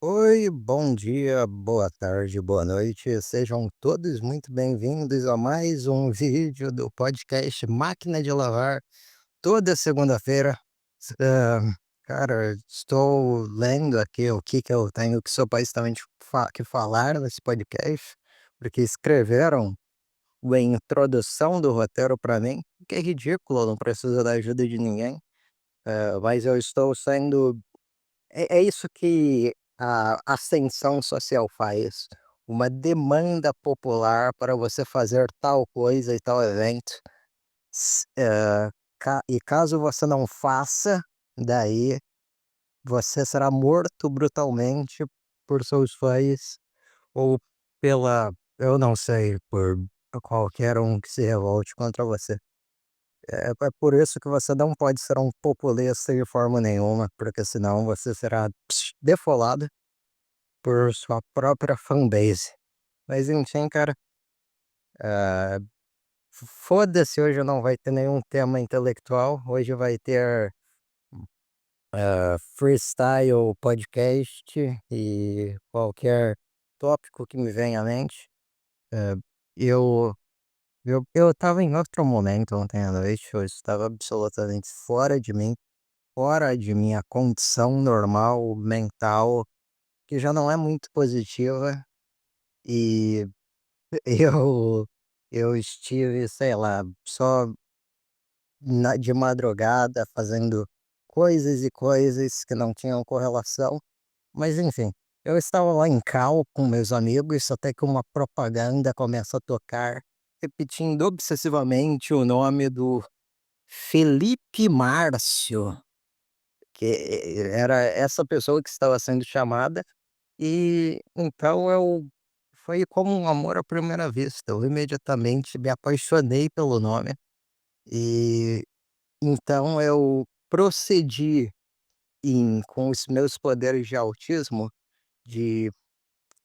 Oi, bom dia, boa tarde, boa noite. Sejam todos muito bem-vindos a mais um vídeo do podcast Máquina de Lavar, toda segunda-feira. S- ah, Cara, estou lendo aqui o que eu tenho que supostamente que falar nesse podcast, porque escreveram a introdução do roteiro para mim, que é ridículo, eu não preciso da ajuda de ninguém. Mas eu estou sendo é isso que a ascensão social faz, uma demanda popular para você fazer tal coisa e tal evento, s e caso você não faça, daí você será morto brutalmente por seus fãs ou pela eu não sei, por qualquer um que se revolte contra você. É por isso que você não pode ser um populista de forma nenhuma, porque senão você será defolado por sua própria fanbase. Mas enfim, cara, ah, foda-se, hoje não vai ter nenhum tema intelectual, hoje vai ter freestyle podcast e qualquer tópico que me venha à mente. Ah, eu, eu estava em outro momento ontem à noite, eu estava absolutamente fora de minha condição normal mental, que já não é muito positiva, e Eu eu estive, sei lá, só de madrugada fazendo coisas e coisas que não tinham correlação, mas enfim, eu estava lá em cal com meus amigos, até que uma propaganda começa a tocar, repetindo obsessivamente o nome do Felipe Márcio, que era essa pessoa que estava sendo chamada, e então eu foi como um amor à primeira vista, eu imediatamente me apaixonei pelo nome, e então eu procedi com os meus poderes de autismo, de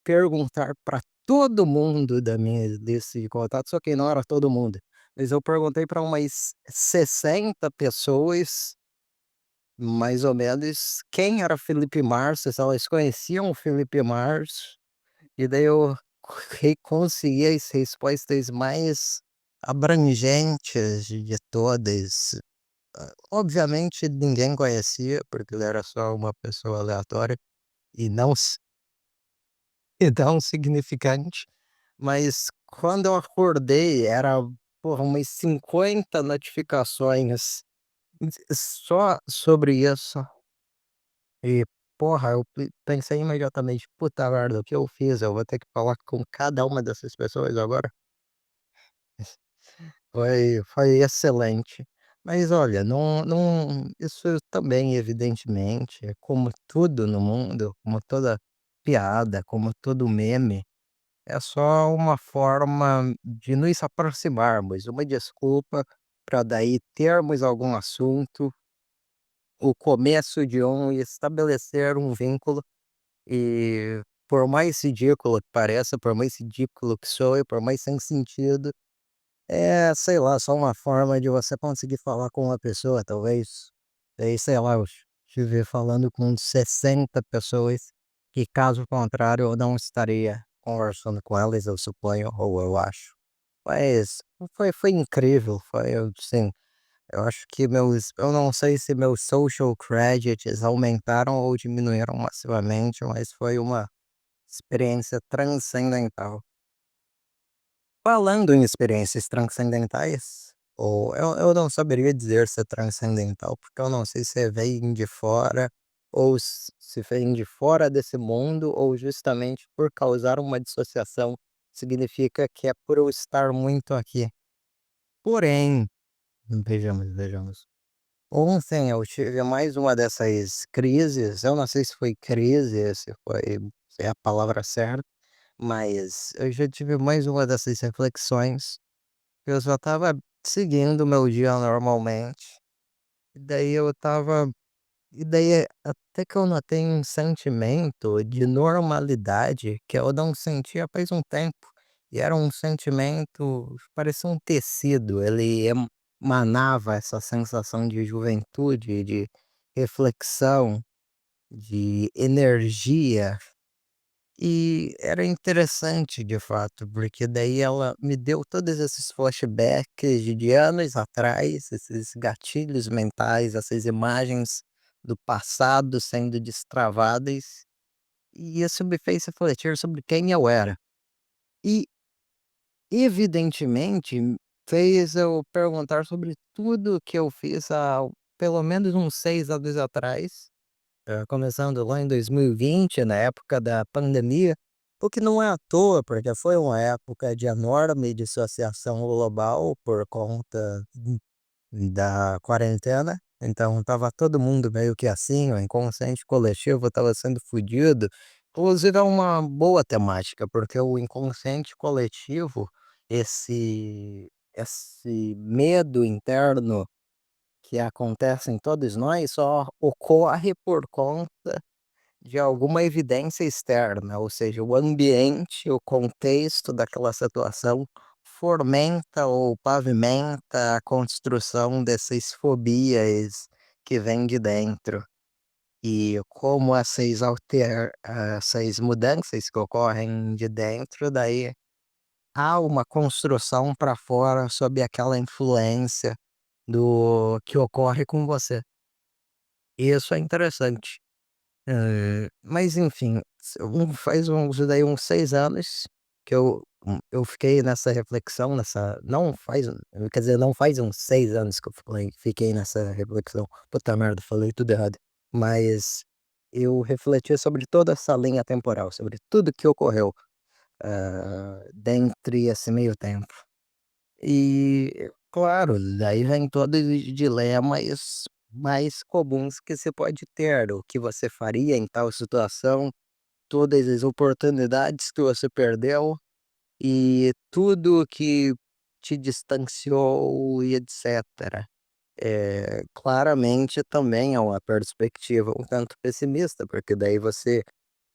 perguntar para todo mundo da minha lista de contatos, só que não era todo mundo, mas eu perguntei para umas 60 pessoas, mais ou menos, quem era Felipe Márcio, se elas conheciam o Felipe Márcio. E daí eu consegui as respostas mais abrangentes de todas. Obviamente ninguém conhecia, porque ele era só uma pessoa aleatória e não e tão significante, mas quando eu acordei era, porra, umas 50 notificações só sobre isso. E, porra, eu pensei imediatamente: "Puta merda, o que eu fiz? Eu vou ter que falar com cada uma dessas pessoas agora?". Foi excelente. Mas olha, não isso também evidentemente, é como tudo no mundo, como toda piada, como todo meme, é só uma forma de nos aproximarmos, uma desculpa para daí termos algum assunto, o começo de um e estabelecer um vínculo. E por mais ridículo que pareça, por mais ridículo que soe, por mais sem sentido, é, sei lá, só uma forma de você conseguir falar com uma pessoa, talvez. Daí, sei lá, eu estive falando com 60 pessoas que, caso contrário, eu não estaria conversando com elas, eu suponho, ou eu acho. Mas foi incrível, foi, assim, eu acho que eu não sei se meus social credits aumentaram ou diminuíram massivamente, mas foi uma experiência transcendental. Falando em experiências transcendentais, ou eu não saberia dizer se é transcendental, porque eu não sei se vem de fora, ou se vem de fora desse mundo, ou justamente por causar uma dissociação, significa que é por eu estar muito aqui. Porém, vejamos. Ontem eu tive mais uma dessas crises, eu não sei se foi crise, se é a palavra certa, mas eu já tive mais uma dessas reflexões. Eu só estava seguindo o meu dia normalmente, e daí eu estava e daí até que eu notei um sentimento de normalidade que eu não sentia faz um tempo, e era um sentimento, parecia um tecido, ele emanava essa sensação de juventude, de reflexão, de energia. E era interessante de fato, porque daí ela me deu todos esses flashbacks de anos atrás, esses gatilhos mentais, essas imagens do passado sendo destravadas, e isso me fez refletir sobre quem eu era. E, evidentemente, fez eu perguntar sobre tudo que eu fiz há pelo menos uns 6 anos atrás, começando lá em 2020, na época da pandemia, o que não é à toa, porque foi uma época de enorme dissociação global por conta da quarentena. Então estava todo mundo meio que assim, o inconsciente coletivo estava sendo fodido. Inclusive é uma boa temática, porque o inconsciente coletivo, esse medo interno que acontece em todos nós, só ocorre por conta de alguma evidência externa, ou seja, o ambiente, o contexto daquela situação fomenta ou pavimenta a construção dessas fobias que vêm de dentro. E como essas mudanças que ocorrem de dentro, daí há uma construção para fora sob aquela influência do que ocorre com você. Isso é interessante. Mas enfim, faz uns daí uns 6 anos que eu fiquei nessa reflexão, não faz quer dizer, não faz uns 6 anos que eu fiquei nessa reflexão. Puta merda, falei tudo errado. Mas eu refleti sobre toda essa linha temporal, sobre tudo que ocorreu, dentre esse meio tempo. E, claro, daí vem todos os dilemas mais comuns que se pode ter, o que você faria em tal situação, todas as oportunidades que você perdeu e tudo que te distanciou e etc. Claramente também é uma perspectiva um tanto pessimista, porque daí você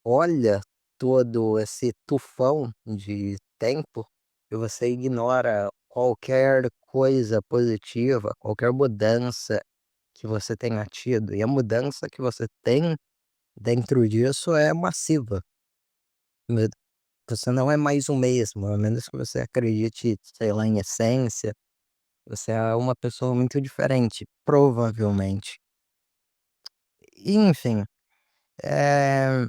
olha todo esse tufão de tempo e você ignora qualquer coisa positiva, qualquer mudança que você tenha tido. E a mudança que você tem dentro disso é massiva. Me- Você não é mais o mesmo, a menos que você acredite, sei lá, em essência. Você é uma pessoa muito diferente, provavelmente. Enfim, é,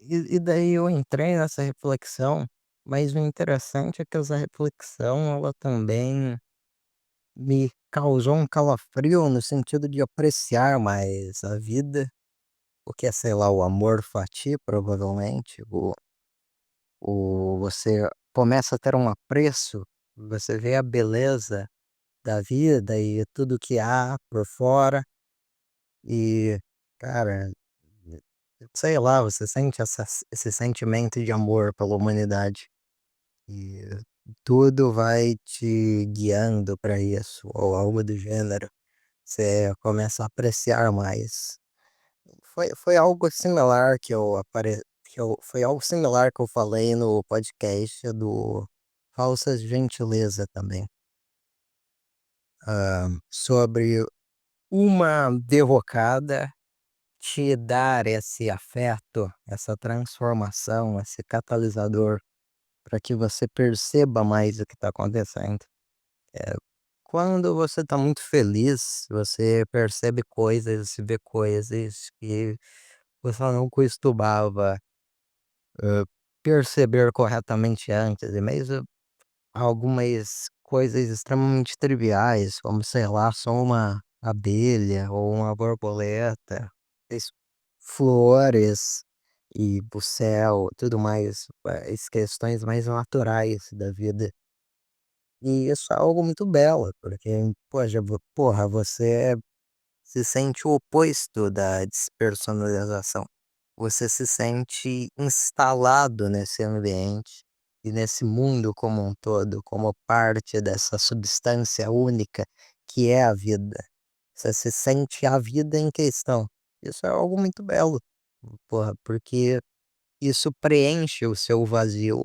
e daí eu entrei nessa reflexão, mas o interessante é que essa reflexão ela também me causou um calafrio no sentido de apreciar mais a vida, o que é, sei lá, o amor fati, provavelmente, você começa a ter um apreço, você vê a beleza da vida e tudo que há por fora e, cara, sei lá, você sente esse sentimento de amor pela humanidade. E tudo vai te guiando para isso, ou algo do gênero. Você começa a apreciar mais. Foi algo similar foi algo similar que eu falei no podcast do Falsas Gentileza também, sobre uma derrocada te dar esse afeto, essa transformação, esse catalisador para que você perceba mais o que está acontecendo. Quando você está muito feliz, você percebe coisas, você vê coisas que você não costumava, perceber corretamente antes, e mesmo algumas coisas extremamente triviais, como, sei lá, só uma abelha ou uma borboleta, as flores e o céu, tudo mais, as questões mais naturais da vida. E isso é algo muito belo, porque, poxa, porra, você se sente o oposto da despersonalização. Você se sente instalado nesse ambiente e nesse mundo como um todo, como parte dessa substância única que é a vida. Você se sente a vida em questão. Isso é algo muito belo, porra, porque isso preenche o seu vazio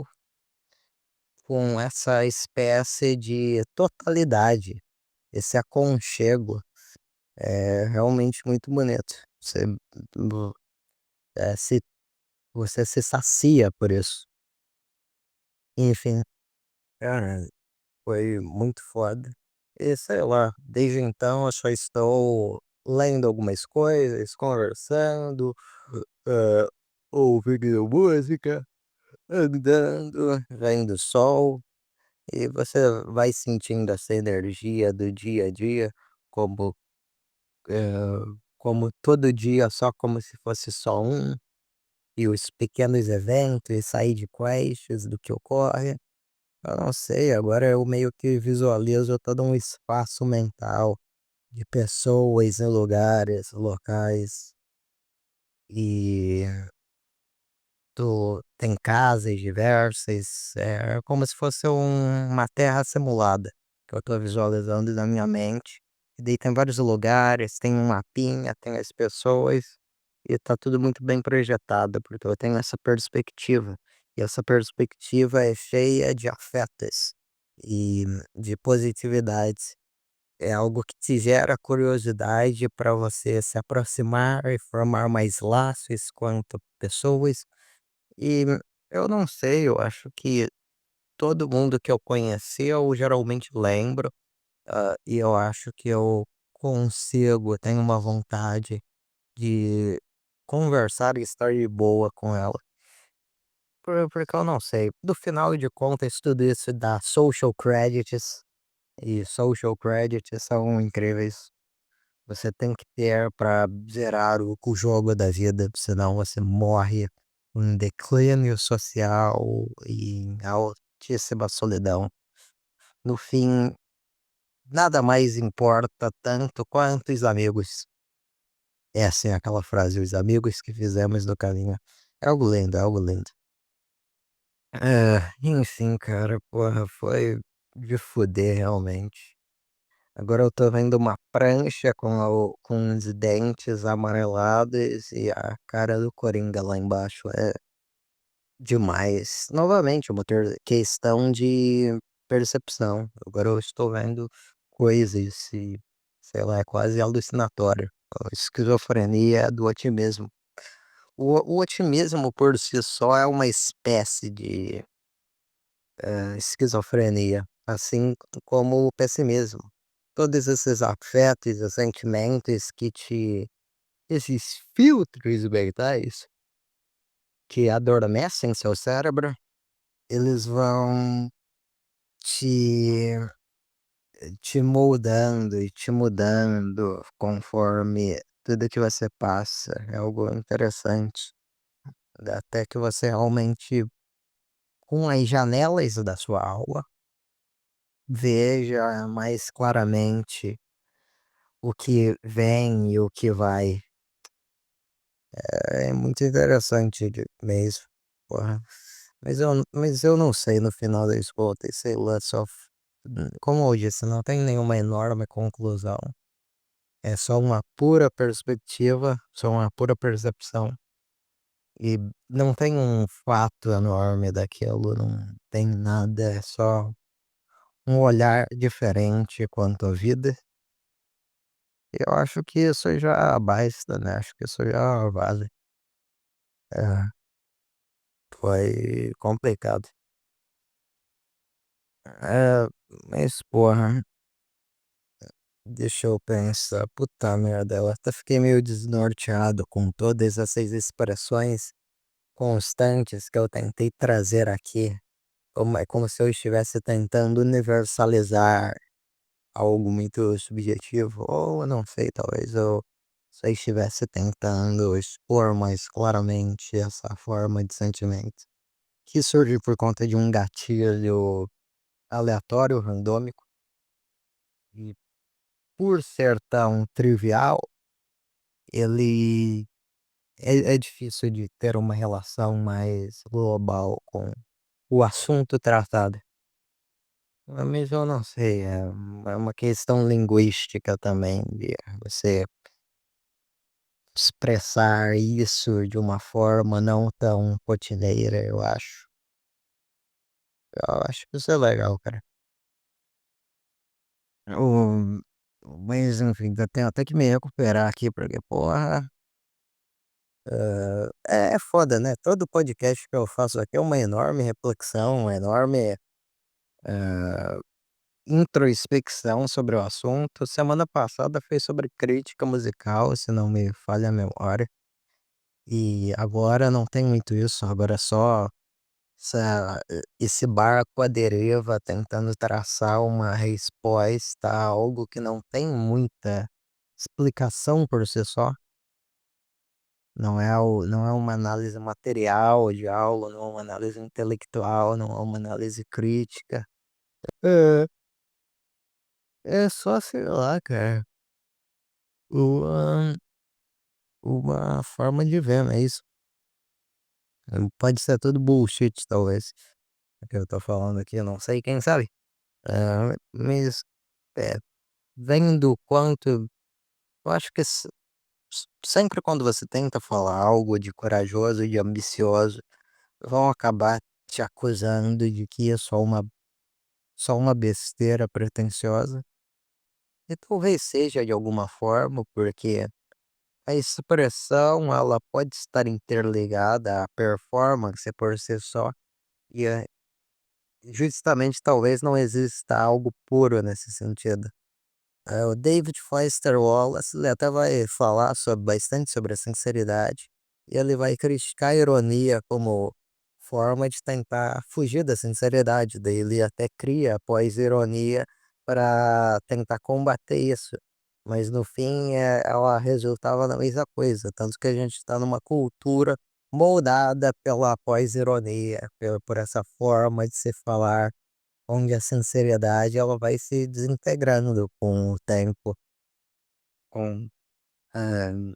com essa espécie de totalidade, esse aconchego. É realmente muito bonito. Você, vo- se, você se sacia por isso. Enfim, cara, foi muito foda. E sei lá, desde então eu só estou lendo algumas coisas, conversando, eh, ouvindo música, andando, vendo o sol. E você vai sentindo essa energia do dia a dia, como, eh, como todo dia, só como se fosse só um, e os pequenos eventos, e sair de quests do que ocorre. Eu não sei, agora eu meio que visualizo todo um espaço mental de pessoas em lugares, locais, e tem casas diversas, é como se fosse uma terra simulada que eu estou visualizando na minha mente. E daí tem vários lugares, tem um mapinha, tem as pessoas, e tá tudo muito bem projetado, porque eu tenho essa perspectiva. E essa perspectiva é cheia de afetos e de positividade. É algo que te gera curiosidade para você se aproximar e formar mais laços quanto pessoas. E eu não sei, eu acho que todo mundo que eu conheci eu geralmente lembro, e eu acho que eu consigo, tenho uma vontade de conversar e estar de boa com ela. Porque eu não sei, no final de contas, tudo isso dá social credits, e social credits são incríveis. Você tem que ter para zerar o jogo da vida, senão você morre em declínio social e em altíssima solidão. No fim, nada mais importa tanto quanto os amigos. Essa é aquela frase, os amigos que fizemos no caminho. É algo lindo, é algo lindo. Enfim, cara, porra, foi de fuder realmente. Agora eu tô vendo uma prancha com os dentes amarelados e a cara do Coringa lá embaixo. É demais. Novamente, uma questão de percepção. Agora eu estou vendo coisas e, sei lá, é quase alucinatório. A esquizofrenia do otimismo. O otimismo por si só é uma espécie de esquizofrenia, assim como o pessimismo. Todos esses afetos e sentimentos esses filtros mentais que adormecem seu cérebro, eles vão te, te moldando e te mudando conforme tudo que você passa. É algo interessante. Até que você realmente, com as janelas da sua alma, veja mais claramente o que vem e o que vai. É muito interessante mesmo. Porra. Mas eu não sei no final das contas, sei lá, como eu disse, não tem nenhuma enorme conclusão. É só uma pura perspectiva, só uma pura percepção. E não tem um fato enorme daquilo, não tem nada, é só um olhar diferente quanto à vida. Eu acho que isso já basta, né? Acho que isso já vale. É, foi complicado. É, mas porra, deixa eu pensar. Puta merda, eu até fiquei meio desnorteado com todas essas expressões constantes que eu tentei trazer aqui. É como se eu estivesse tentando universalizar algo muito subjetivo. Ou eu não sei, talvez eu só estivesse tentando expor mais claramente essa forma de sentimento. Que surge por conta de um gatilho aleatório, randômico. E por ser tão trivial, ele é difícil de ter uma relação mais global com o assunto tratado. Mas eu não sei, é uma questão linguística também, de você expressar isso de uma forma não tão rotineira, eu acho. Eu acho que isso é legal, cara. O- mas enfim, eu tenho até que me recuperar aqui, porque, porra. É foda, né? Todo podcast que eu faço aqui é uma enorme reflexão, uma enorme introspecção sobre o assunto. Semana passada foi sobre crítica musical, se não me falha a memória. E agora não tem muito isso, agora é só esse barco à deriva tentando traçar uma resposta a algo que não tem muita explicação por si só. Não é uma análise material de algo, não é uma análise intelectual, não é uma análise crítica. É, é só, sei lá, cara, uma, uma forma de ver, não é isso? Pode ser tudo bullshit, talvez, o que eu tô falando aqui, eu não sei, quem sabe? Mas, é, vendo o quanto, eu acho que sempre quando você tenta falar algo de corajoso e de ambicioso, vão acabar te acusando de que é só uma besteira pretensiosa. E talvez seja de alguma forma, porque a expressão ela pode estar interligada à performance por si só, e justamente talvez não exista algo puro nesse sentido. O David Foster Wallace, ele até vai falar bastante sobre a sinceridade, e ele vai criticar a ironia como forma de tentar fugir da sinceridade. Daí ele até cria a pós-ironia para tentar combater isso. Mas no fim ela resultava na mesma coisa, tanto que a gente está numa cultura moldada pela pós-ironia, por essa forma de se falar onde a sinceridade ela vai se desintegrando com o tempo, com, hã,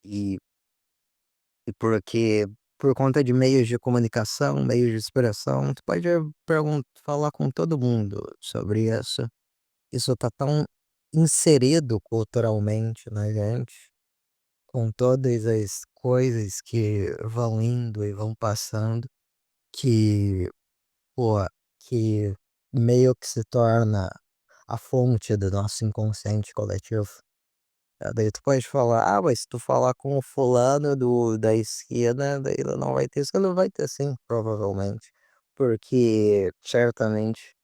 e porque por conta de meios de comunicação, meios de expressão, tu pode falar com todo mundo sobre isso. Isso tá tão inserido culturalmente na gente, com todas as coisas que vão indo e vão passando, que, pô, que meio que se torna a fonte do nosso inconsciente coletivo. Daí tu pode falar: "Ah, mas se tu falar com o fulano da esquina, daí ele não vai ter", isso, ele não vai ter sim, provavelmente. Porque certamente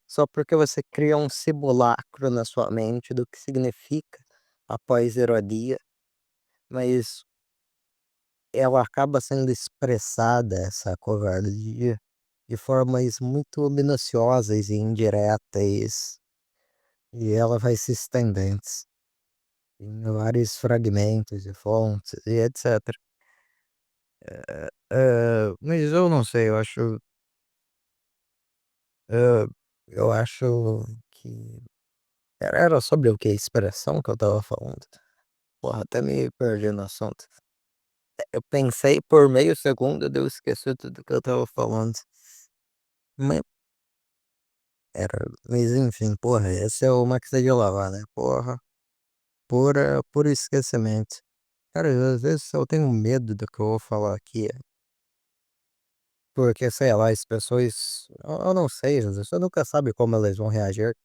só porque você cria um simulacro na sua mente do que significa após ironia, mas ela acaba sendo expressada, essa covardia, de formas muito minuciosas e indiretas, e ela vai se estendendo em vários fragmentos e fontes e etcétera. Mas eu não sei, hã, eu acho que era sobre o que? Expressão que eu estava falando? Porra, até me perdi no assunto. Eu pensei por meio segundo, daí eu esqueci tudo que eu estava falando. Ma mas enfim, porra, esse é o máquina de lavar, né, porra, puro esquecimento. Cara, às vezes eu tenho medo do que eu vou falar aqui, porque, sei lá, as pessoas eu não sei, as pessoas nunca sabe como elas vão reagir.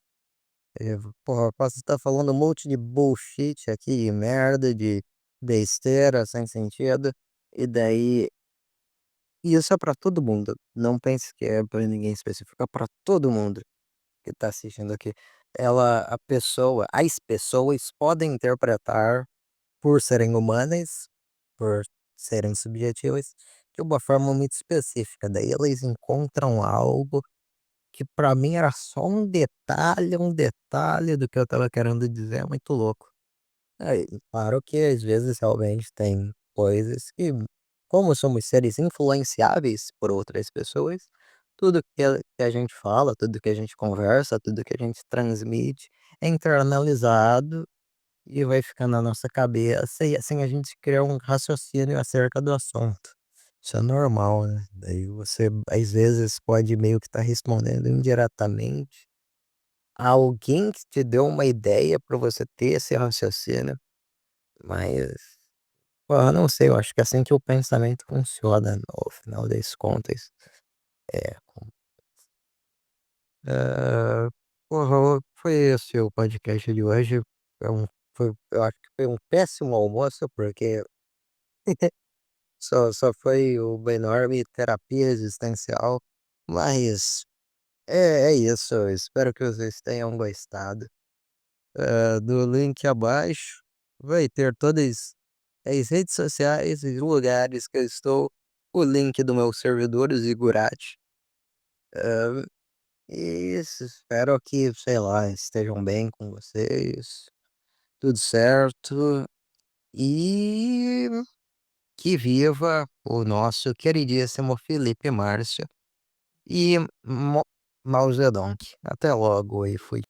Porra, eu posso estar falando um monte de bullshit aqui, de merda, de besteira sem sentido, e daí isso é pra todo mundo, não pense que é pra ninguém específico, é pra todo mundo que tá assistindo aqui. As pessoas podem interpretar, por serem humanas, por serem subjetivas, de uma forma muito específica, daí eles encontram algo que pra mim era só um detalhe do que eu estava querendo dizer, é muito louco. É, claro que às vezes realmente tem coisas que, como somos seres influenciáveis por outras pessoas, tudo que a gente fala, tudo que a gente conversa, tudo que a gente transmite é internalizado e vai ficar na nossa cabeça, e assim a gente cria um raciocínio acerca do assunto. Isso é normal, né? Daí você às vezes pode meio que estar respondendo indiretamente a alguém que te deu uma ideia para você ter esse raciocínio, mas, pô, eu não sei, eu acho que é assim que o pensamento funciona no final das contas. É, porra, foi esse o podcast de hoje. É um eu acho que foi um péssimo almoço, porque só foi uma enorme terapia existencial, mas é isso, eu espero que vocês tenham gostado. No link abaixo vai ter todas as redes sociais e lugares que eu estou, o link do meu servidor, o Zigurati. Hã, e isso, espero que, sei lá, estejam bem com vocês, tudo certo, e que viva o nosso queridíssimo Felipe Márcio e Mao Zedong. Até logo e fui.